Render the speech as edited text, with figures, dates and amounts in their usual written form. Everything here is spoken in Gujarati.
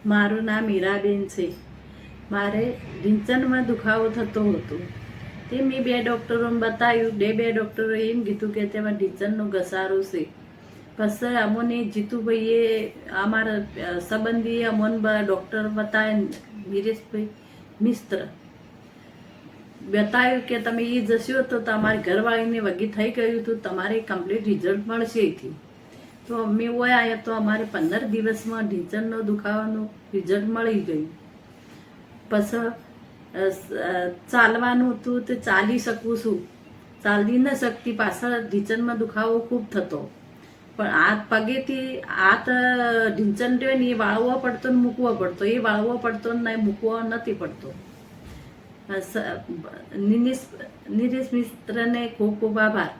મારું નામ હીરાબેન છે. મારે ઢીંચણમાં દુખાવો થતો હતો. તે મેં 2 ડૉક્ટરોને બતાવ્યું. બે ડૉક્ટરોએ એમ કીધું કે તેમાં ઢીંચણનો ઘસારો છે. પછી અમોને જીતુભાઈએ અમારા સંબંધીએ અમોને ડૉક્ટર બતાવ્યા, વિરેશભાઈ મિસ્ત્ર બતાવ્યું કે તમે એ જશો તો તમારી ઘરવાળીને વગી થઈ ગયું હતું, તમારે કમ્પ્લીટ રિઝલ્ટ મળશે અહીંથી. તો અમે ઓય આવ્યા તો અમારે 15 દિવસમાં ઢીંચણનો દુખાવાનું રિઝલ્ટ મળી ગયું. પછી ચાલવાનું હતું તે ચાલી શકું છું, ચાલી ન શકતી. પાછળ ઢીંચણમાં દુખાવો ખૂબ થતો, પણ હાથ પગેથી હાથ ઢીંચણ રહ્યો ને એ વાળવો પડતો ને મૂકવો પડતો, એ વાળવો પડતો ને મૂકવો નથી પડતો. નિરેશ મિસ્ત્રને ખૂબ ખૂબ આભાર.